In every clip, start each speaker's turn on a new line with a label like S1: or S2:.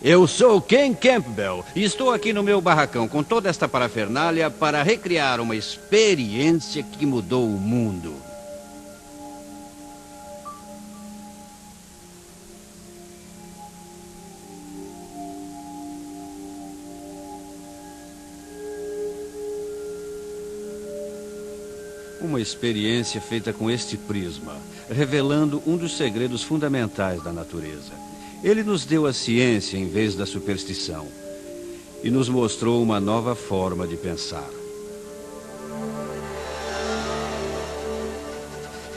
S1: Eu sou Ken Campbell e estou aqui no meu barracão com toda esta parafernália para recriar uma experiência que mudou o mundo. Uma experiência feita com este prisma, revelando um dos segredos fundamentais da natureza. Ele nos deu a ciência em vez da superstição e nos mostrou uma nova forma de pensar.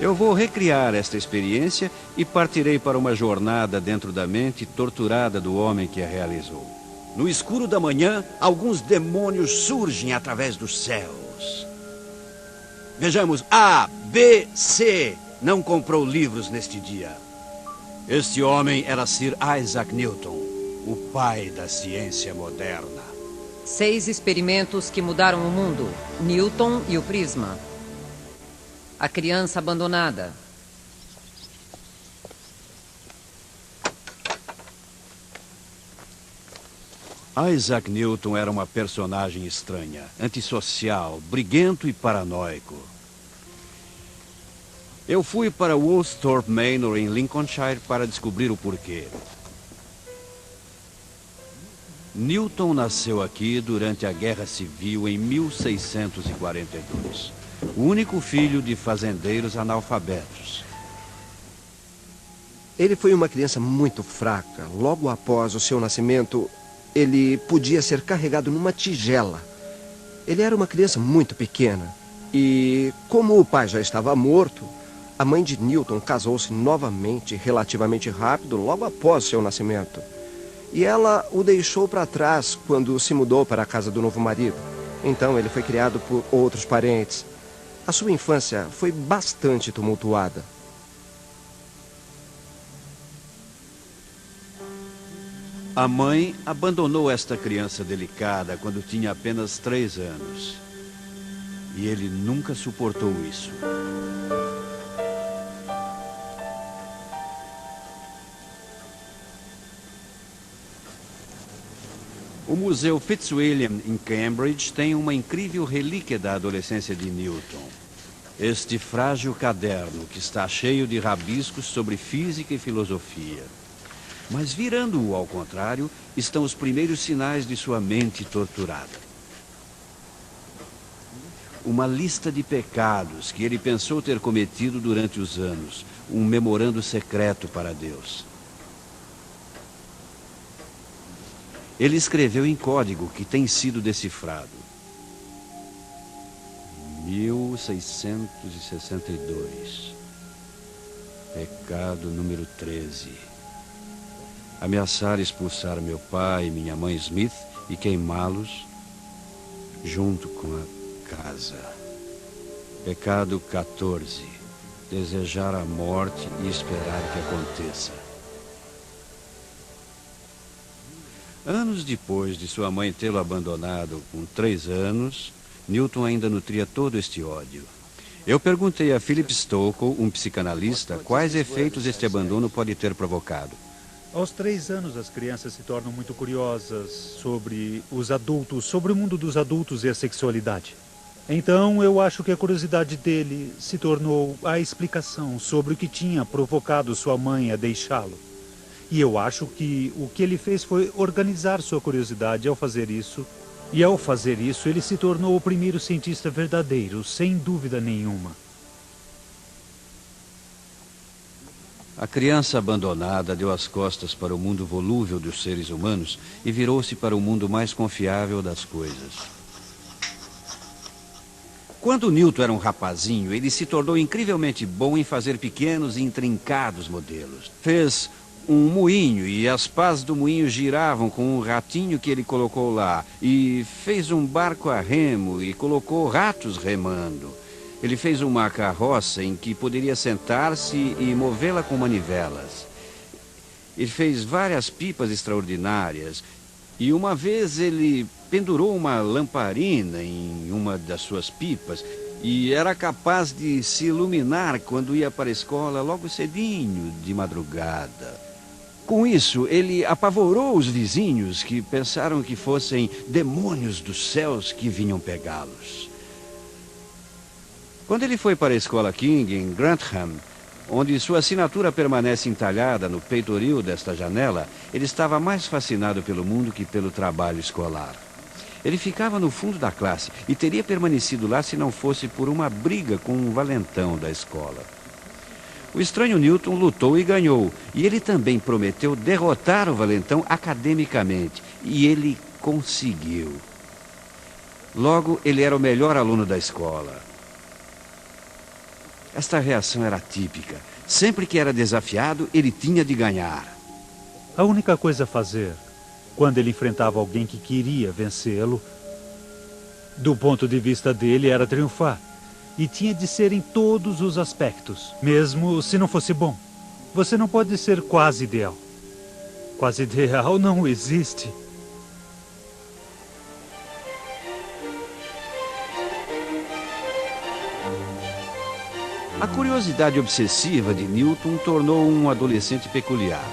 S1: Eu vou recriar esta experiência e partirei para uma jornada dentro da mente torturada do homem que a realizou. No escuro da manhã, alguns demônios surgem através dos céus. Vejamos, A, B, C não comprou livros neste dia. Este homem era Sir Isaac Newton, o pai da ciência moderna.
S2: 6 experimentos que mudaram o mundo. Newton e o prisma. A criança abandonada.
S1: Isaac Newton era uma personagem estranha, antissocial, briguento e paranoico. Eu fui para Woolsthorpe Manor, em Lincolnshire, para descobrir o porquê. Newton nasceu aqui durante a Guerra Civil em 1642. O único filho de fazendeiros analfabetos.
S3: Ele foi uma criança muito fraca. Logo após o seu nascimento, ele podia ser carregado numa tigela. Ele era uma criança muito pequena. E, como o pai já estava morto, a mãe de Newton casou-se novamente, relativamente rápido, logo após seu nascimento. E ela o deixou para trás quando se mudou para a casa do novo marido. Então ele foi criado por outros parentes. A sua infância foi bastante tumultuada.
S1: A mãe abandonou esta criança delicada quando tinha apenas 3 anos. E ele nunca suportou isso. O Museu Fitzwilliam, em Cambridge, tem uma incrível relíquia da adolescência de Newton. Este frágil caderno que está cheio de rabiscos sobre física e filosofia. Mas virando-o ao contrário, estão os primeiros sinais de sua mente torturada. Uma lista de pecados que ele pensou ter cometido durante os anos. Um memorando secreto para Deus. Ele escreveu em código que tem sido decifrado. 1662. Pecado número 13. Ameaçar expulsar meu pai e minha mãe Smith e queimá-los junto com a casa. Pecado 14. Desejar a morte e esperar que aconteça. Anos depois de sua mãe tê-lo abandonado com 3 anos, Newton ainda nutria todo este ódio. Eu perguntei a Philip Stokely, um psicanalista, quais efeitos este abandono pode ter provocado.
S4: Aos 3 anos, as crianças se tornam muito curiosas sobre os adultos, sobre o mundo dos adultos e a sexualidade. Então, eu acho que a curiosidade dele se tornou a explicação sobre o que tinha provocado sua mãe a deixá-lo. E eu acho que o que ele fez foi organizar sua curiosidade ao fazer isso. E ao fazer isso, ele se tornou o primeiro cientista verdadeiro, sem dúvida nenhuma.
S1: A criança abandonada deu as costas para o mundo volúvel dos seres humanos e virou-se para o mundo mais confiável das coisas. Quando Newton era um rapazinho, ele se tornou incrivelmente bom em fazer pequenos e intrincados modelos. Fez um moinho e as pás do moinho giravam com um ratinho que ele colocou lá. E fez um barco a remo e colocou ratos remando. Ele fez uma carroça em que poderia sentar-se e movê-la com manivelas. Ele fez várias pipas extraordinárias. E uma vez ele pendurou uma lamparina em uma das suas pipas e era capaz de se iluminar quando ia para a escola logo cedinho, de madrugada. Com isso, ele apavorou os vizinhos que pensaram que fossem demônios dos céus que vinham pegá-los. Quando ele foi para a escola King, em Grantham, onde sua assinatura permanece entalhada no peitoril desta janela, ele estava mais fascinado pelo mundo que pelo trabalho escolar. Ele ficava no fundo da classe e teria permanecido lá se não fosse por uma briga com um valentão da escola. O estranho Newton lutou e ganhou, e ele também prometeu derrotar o valentão academicamente, e ele conseguiu. Logo, ele era o melhor aluno da escola. Esta reação era típica. Sempre que era desafiado, ele tinha de ganhar.
S4: A única coisa a fazer, quando ele enfrentava alguém que queria vencê-lo, do ponto de vista dele, era triunfar. E tinha de ser em todos os aspectos, mesmo se não fosse bom. Você não pode ser quase ideal. Quase ideal não existe.
S1: A curiosidade obsessiva de Newton tornou um adolescente peculiar.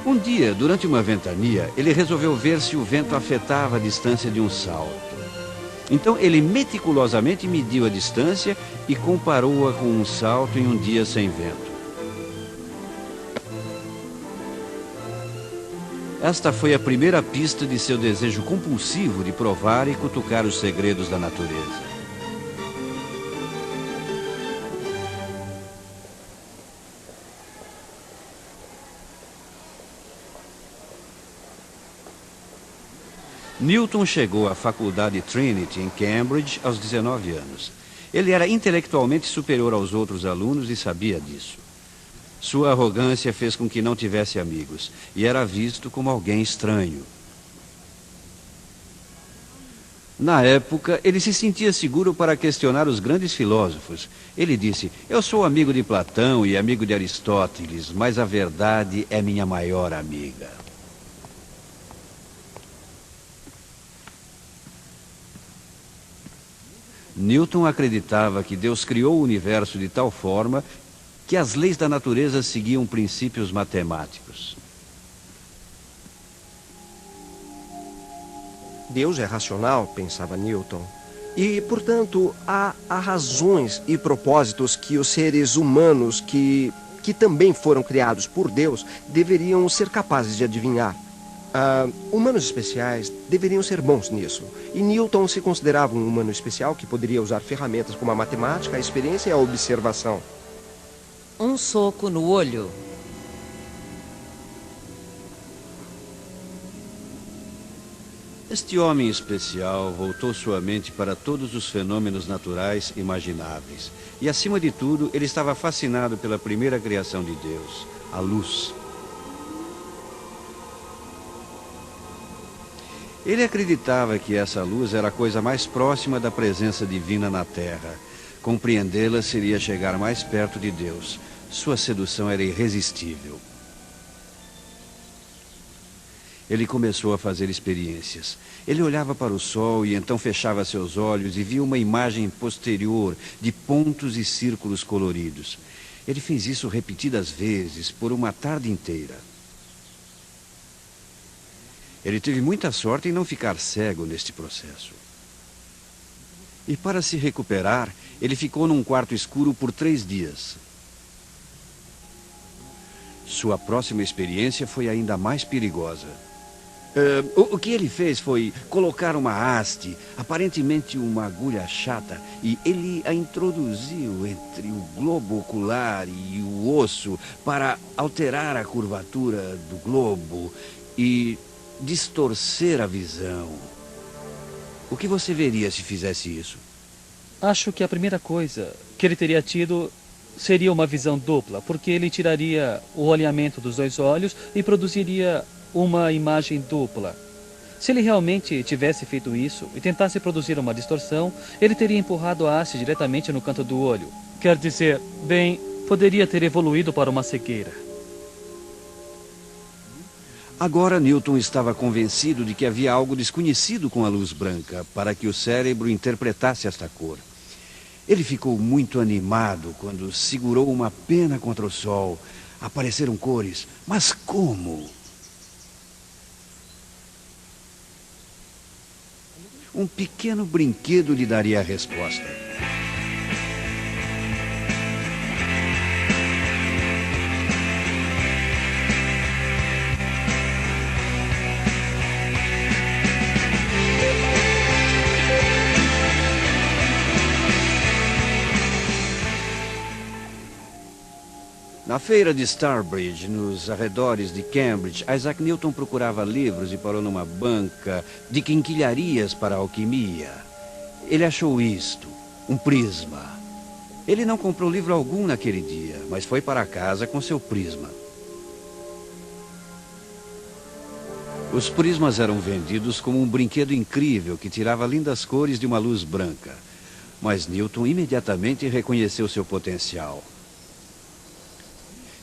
S1: Um dia, durante uma ventania, ele resolveu ver se o vento afetava a distância de um salto. Então, ele meticulosamente mediu a distância e comparou-a com um salto em um dia sem vento. Esta foi a primeira pista de seu desejo compulsivo de provar e cutucar os segredos da natureza. Newton chegou à faculdade Trinity, em Cambridge, aos 19 anos. Ele era intelectualmente superior aos outros alunos e sabia disso. Sua arrogância fez com que não tivesse amigos, e era visto como alguém estranho. Na época, ele se sentia seguro para questionar os grandes filósofos. Ele disse: "Eu sou amigo de Platão e amigo de Aristóteles, mas a verdade é minha maior amiga." Newton acreditava que Deus criou o universo de tal forma que as leis da natureza seguiam princípios matemáticos.
S3: Deus é racional, pensava Newton. E, portanto, há razões e propósitos que os seres humanos que também foram criados por Deus deveriam ser capazes de adivinhar. Humanos especiais deveriam ser bons nisso. E Newton se considerava um humano especial que poderia usar ferramentas como a matemática, a experiência e a observação.
S2: Um soco no olho.
S1: Este homem especial voltou sua mente para todos os fenômenos naturais imagináveis. E, acima de tudo, ele estava fascinado pela primeira criação de Deus, a luz. Ele acreditava que essa luz era a coisa mais próxima da presença divina na Terra. Compreendê-la seria chegar mais perto de Deus. Sua sedução era irresistível. Ele começou a fazer experiências. Ele olhava para o sol e então fechava seus olhos e via uma imagem posterior de pontos e círculos coloridos. Ele fez isso repetidas vezes, por uma tarde inteira. Ele teve muita sorte em não ficar cego neste processo. E para se recuperar, ele ficou num quarto escuro por 3 dias. Sua próxima experiência foi ainda mais perigosa. O que ele fez foi colocar uma haste, aparentemente uma agulha chata, e ele a introduziu entre o globo ocular e o osso para alterar a curvatura do globo e distorcer a visão. O que você veria se fizesse isso?
S5: Acho que a primeira coisa que ele teria tido seria uma visão dupla, porque ele tiraria o alinhamento dos 2 olhos e produziria uma imagem dupla. Se ele realmente tivesse feito isso e tentasse produzir uma distorção, ele teria empurrado a haste diretamente no canto do olho. Quer dizer, bem, poderia ter evoluído para uma cegueira.
S1: Agora Newton estava convencido de que havia algo desconhecido com a luz branca para que o cérebro interpretasse esta cor. Ele ficou muito animado quando segurou uma pena contra o sol, Apareceram cores, mas como? Um pequeno brinquedo lhe daria a resposta. Na feira de Starbridge, nos arredores de Cambridge, Isaac Newton procurava livros e parou numa banca de quinquilharias para a alquimia. Ele achou isto, um prisma. Ele não comprou livro algum naquele dia, mas foi para casa com seu prisma. Os prismas eram vendidos como um brinquedo incrível que tirava lindas cores de uma luz branca. Mas Newton imediatamente reconheceu seu potencial.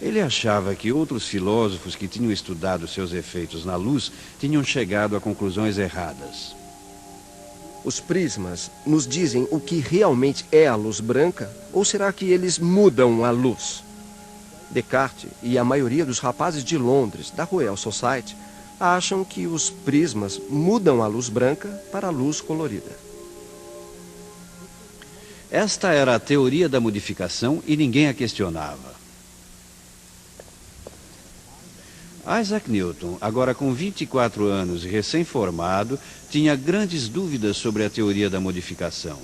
S1: Ele achava que outros filósofos que tinham estudado seus efeitos na luz tinham chegado a conclusões erradas.
S3: Os prismas nos dizem o que realmente é a luz branca, ou será que eles mudam a luz? Descartes e a maioria dos rapazes de Londres, da Royal Society, acham que os prismas mudam a luz branca para a luz colorida.
S1: Esta era a teoria da modificação e ninguém a questionava. Isaac Newton, agora com 24 anos e recém-formado, tinha grandes dúvidas sobre a teoria da modificação.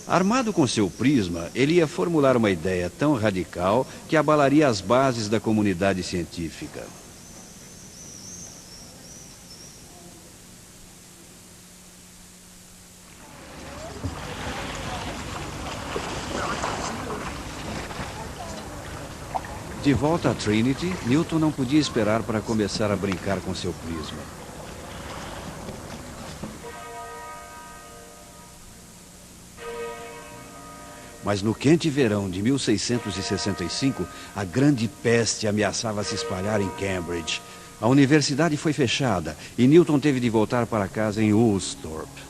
S1: Armado com seu prisma, ele ia formular uma ideia tão radical que abalaria as bases da comunidade científica. De volta a Trinity, Newton não podia esperar para começar a brincar com seu prisma. Mas no quente verão de 1665, a grande peste ameaçava se espalhar em Cambridge. A universidade foi fechada e Newton teve de voltar para casa em Woolsthorpe.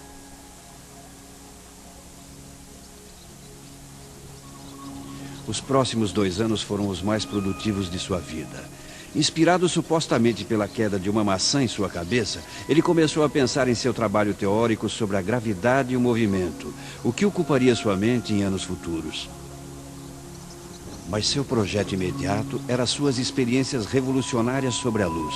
S1: Os próximos 2 anos foram os mais produtivos de sua vida. Inspirado supostamente pela queda de uma maçã em sua cabeça, ele começou a pensar em seu trabalho teórico sobre a gravidade e o movimento, o que ocuparia sua mente em anos futuros. Mas seu projeto imediato era suas experiências revolucionárias sobre a luz.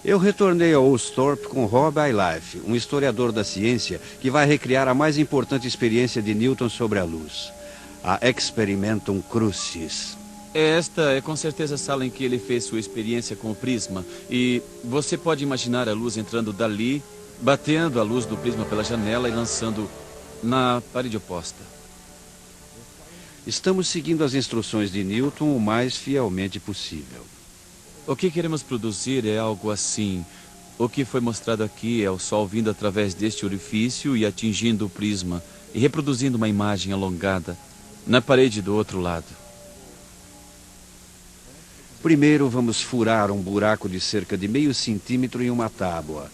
S1: Eu retornei a Woolsthorpe com Rob Aylife, um historiador da ciência que vai recriar a mais importante experiência de Newton sobre a luz, a Experimentum Crucis.
S6: Esta é com certeza a sala em que ele fez sua experiência com o prisma. E você pode imaginar a luz entrando dali, batendo a luz do prisma pela janela e lançando na parede oposta.
S1: Estamos seguindo as instruções de Newton o mais fielmente possível.
S6: O que queremos produzir é algo assim. O que foi mostrado aqui é o Sol vindo através deste orifício e atingindo o prisma e reproduzindo uma imagem alongada na parede do outro lado.
S1: Primeiro vamos furar um buraco de cerca de meio centímetro em uma tábua.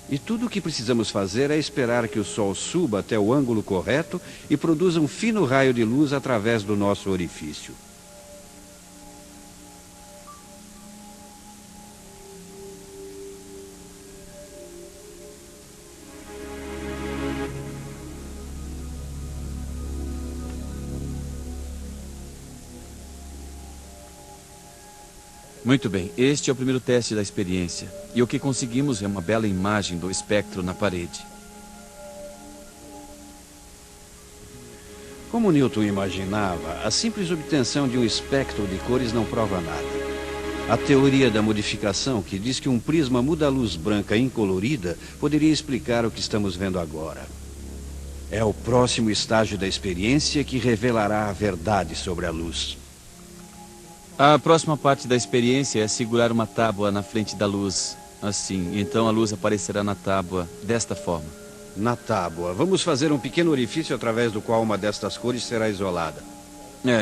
S1: E tudo o que precisamos fazer é esperar que o Sol suba até o ângulo correto e produza um fino raio de luz através do nosso orifício.
S6: Muito bem, este é o primeiro teste da experiência. E o que conseguimos é uma bela imagem do espectro na parede.
S1: Como Newton imaginava, a simples obtenção de um espectro de cores não prova nada. A teoria da modificação, que diz que um prisma muda a luz branca incolorida, poderia explicar o que estamos vendo agora. É o próximo estágio da experiência que revelará a verdade sobre a luz.
S6: A próxima parte da experiência é segurar uma tábua na frente da luz, assim. Então a luz aparecerá na tábua desta forma.
S1: Na tábua. Vamos fazer um pequeno orifício através do qual uma destas cores será isolada.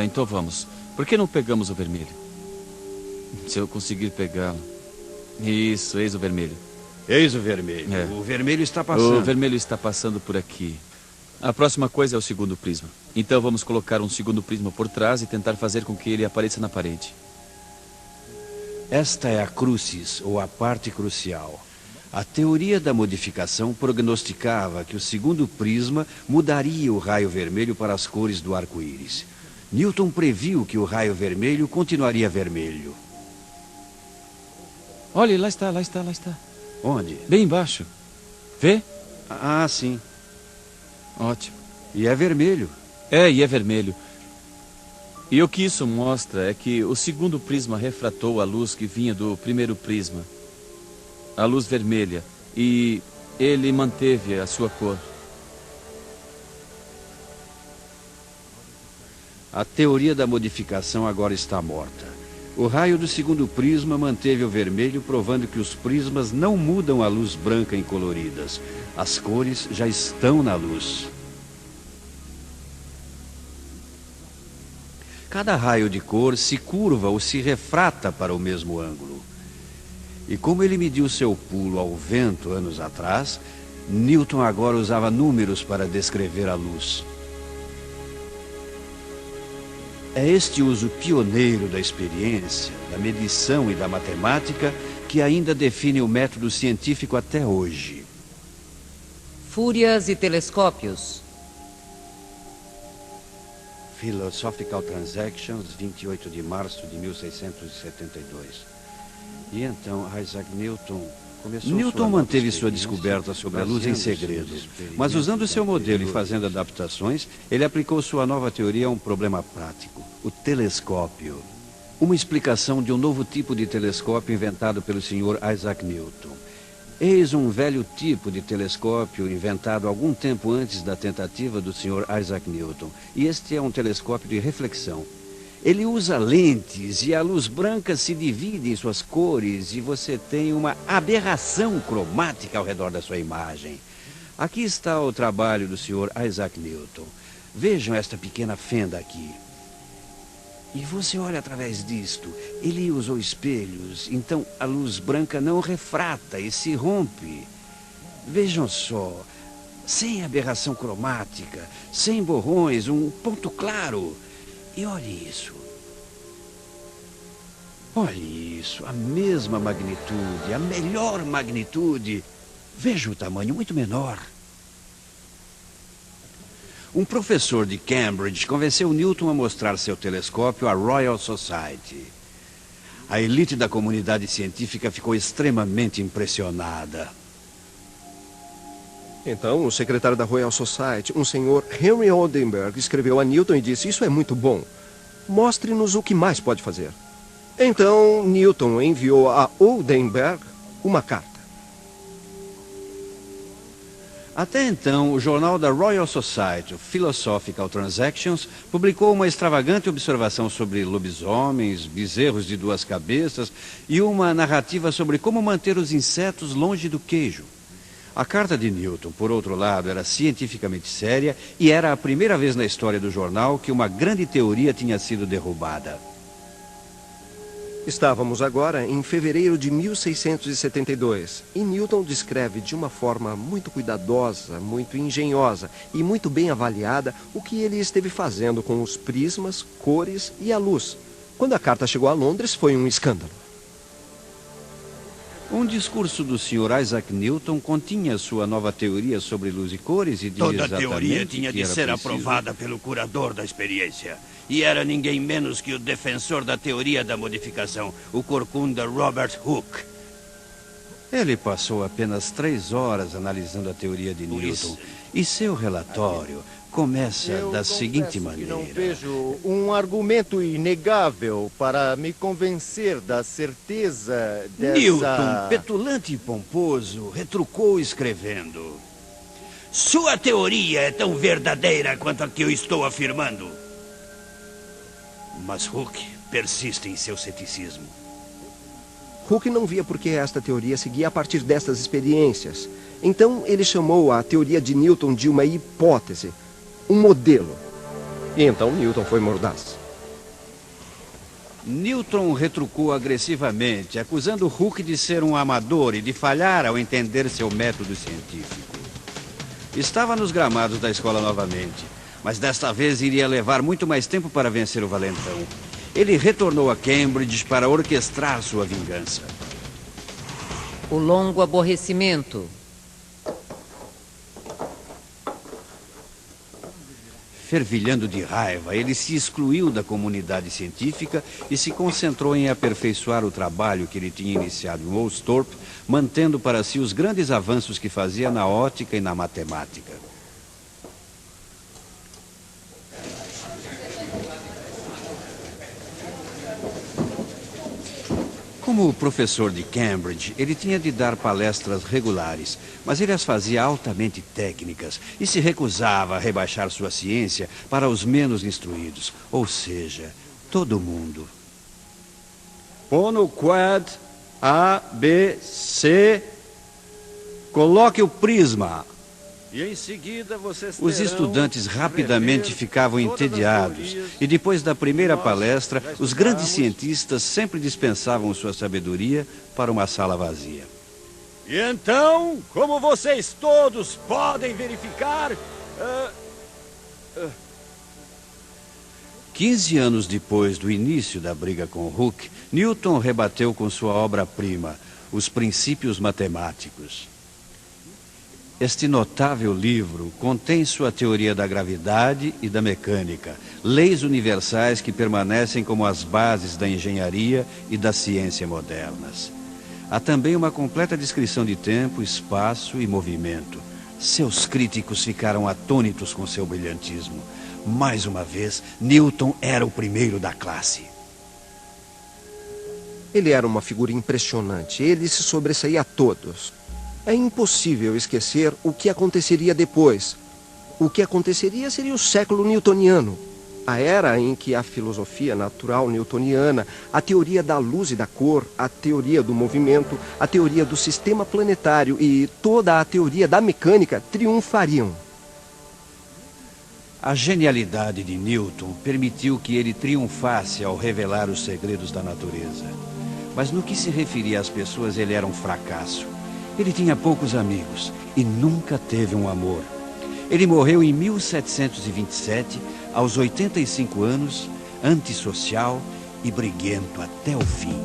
S6: Então vamos. Por que não pegamos o vermelho? Se eu conseguir pegá-lo. Isso, eis o vermelho.
S1: Eis o vermelho.
S6: É.
S1: O vermelho está passando.
S6: O vermelho está passando por aqui. A próxima coisa é o segundo prisma. Então vamos colocar um segundo prisma por trás e tentar fazer com que ele apareça na parede.
S1: Esta é a crucis, ou a parte crucial. A teoria da modificação prognosticava que o segundo prisma mudaria o raio vermelho para as cores do arco-íris. Newton previu que o raio vermelho continuaria vermelho.
S6: Olha, lá está, lá está, lá está.
S1: Onde?
S6: Bem embaixo. Vê?
S1: Ah, sim.
S6: Ótimo.
S1: E é vermelho.
S6: E é vermelho. E o que isso mostra é que o segundo prisma refratou a luz que vinha do primeiro prisma. A luz vermelha. E ele manteve a sua cor.
S1: A teoria da modificação agora está morta. O raio do segundo prisma manteve o vermelho, provando que os prismas não mudam a luz branca em coloridas. As cores já estão na luz. Cada raio de cor se curva ou se refrata para o mesmo ângulo. E como ele mediu seu pulo ao vento anos atrás, Newton agora usava números para descrever a luz. É este uso pioneiro da experiência, da medição e da matemática que ainda define o método científico até hoje.
S2: Fúrias e telescópios.
S1: Philosophical Transactions, 28 de março de 1672. E então Isaac Newton começou. Newton manteve sua descoberta sobre a luz em segredo, mas usando seu modelo e fazendo adaptações, ele aplicou sua nova teoria a um problema prático: o telescópio. Uma explicação de um novo tipo de telescópio inventado pelo Sr. Isaac Newton. Eis um velho tipo de telescópio inventado algum tempo antes da tentativa do Sr. Isaac Newton. E este é um telescópio de reflexão. Ele usa lentes e a luz branca se divide em suas cores e você tem uma aberração cromática ao redor da sua imagem. Aqui está o trabalho do Sr. Isaac Newton. Vejam esta pequena fenda aqui. E você olha através disto. Ele usou espelhos, então a luz branca não refrata e se rompe. Vejam só, sem aberração cromática, sem borrões, um ponto claro. E olhe isso. Olhe isso, a mesma magnitude, a melhor magnitude. Veja o tamanho muito menor. Um professor de Cambridge convenceu Newton a mostrar seu telescópio à Royal Society. A elite da comunidade científica ficou extremamente impressionada.
S3: Então, o secretário da Royal Society, um senhor Henry Oldenburg, escreveu a Newton e disse: "Isso é muito bom. Mostre-nos o que mais pode fazer." Então, Newton enviou a Oldenburg uma carta.
S1: Até então, o jornal da Royal Society, Philosophical Transactions, publicou uma extravagante observação sobre lobisomens, bezerros de duas cabeças e uma narrativa sobre como manter os insetos longe do queijo. A carta de Newton, por outro lado, era cientificamente séria e era a primeira vez na história do jornal que uma grande teoria tinha sido derrubada.
S3: Estávamos agora em fevereiro de 1672 e Newton descreve de uma forma muito cuidadosa, muito engenhosa e muito bem avaliada o que ele esteve fazendo com os prismas, cores e a luz. Quando a carta chegou a Londres, foi um escândalo.
S1: Um discurso do Sr. Isaac Newton continha sua nova teoria sobre luz e cores e dizia
S7: Toda
S1: exatamente
S7: teoria tinha
S1: que
S7: de
S1: era
S7: ser
S1: preciso...
S7: aprovada pelo curador da experiência. E era ninguém menos que o defensor da teoria da modificação, o corcunda Robert Hooke.
S1: Ele passou apenas 3 horas analisando a teoria de Newton. E seu relatório começa da seguinte maneira.
S8: Não vejo um argumento inegável para me convencer da certeza dessa...
S1: Newton, petulante e pomposo, retrucou escrevendo:
S7: Sua teoria é tão verdadeira quanto a que eu estou afirmando. Mas Hooke persiste em seu ceticismo.
S3: Hooke não via por que esta teoria seguia a partir destas experiências. Então ele chamou a teoria de Newton de uma hipótese, um modelo. E então Newton foi mordaz.
S1: Newton retrucou agressivamente, acusando Hooke de ser um amador e de falhar ao entender seu método científico. Estava nos gramados da escola novamente, mas desta vez iria levar muito mais tempo para vencer o valentão. Ele retornou a Cambridge para orquestrar sua vingança.
S2: O longo aborrecimento.
S1: Fervilhando de raiva, ele se excluiu da comunidade científica e se concentrou em aperfeiçoar o trabalho que ele tinha iniciado em Woolsthorpe, mantendo para si os grandes avanços que fazia na ótica e na matemática. Como professor de Cambridge, ele tinha de dar palestras regulares, mas ele as fazia altamente técnicas e se recusava a rebaixar sua ciência para os menos instruídos, ou seja, todo mundo. Pono quad A, B, C. Coloque o prisma. E em seguida vocês terão... Os estudantes rapidamente ficavam entediados. E depois da primeira palestra, os grandes cientistas sempre dispensavam sua sabedoria para uma sala vazia.
S7: E então, como vocês todos podem verificar...
S1: 15 anos depois do início da briga com Hooke, Newton rebateu com sua obra-prima, Os Princípios Matemáticos. Este notável livro contém sua teoria da gravidade e da mecânica, leis universais que permanecem como as bases da engenharia e da ciência modernas. Há também uma completa descrição de tempo, espaço e movimento. Seus críticos ficaram atônitos com seu brilhantismo. Mais uma vez, Newton era o primeiro da classe.
S3: Ele era uma figura impressionante. Ele se sobressaía a todos. É impossível esquecer o que aconteceria depois. O que aconteceria seria o século newtoniano. A era em que a filosofia natural newtoniana, a teoria da luz e da cor, a teoria do movimento, a teoria do sistema planetário e toda a teoria da mecânica triunfariam.
S1: A genialidade de Newton permitiu que ele triunfasse ao revelar os segredos da natureza. Mas no que se referia às pessoas, ele era um fracasso. Ele tinha poucos amigos e nunca teve um amor. Ele morreu em 1727, aos 85 anos, antissocial e briguento até o fim.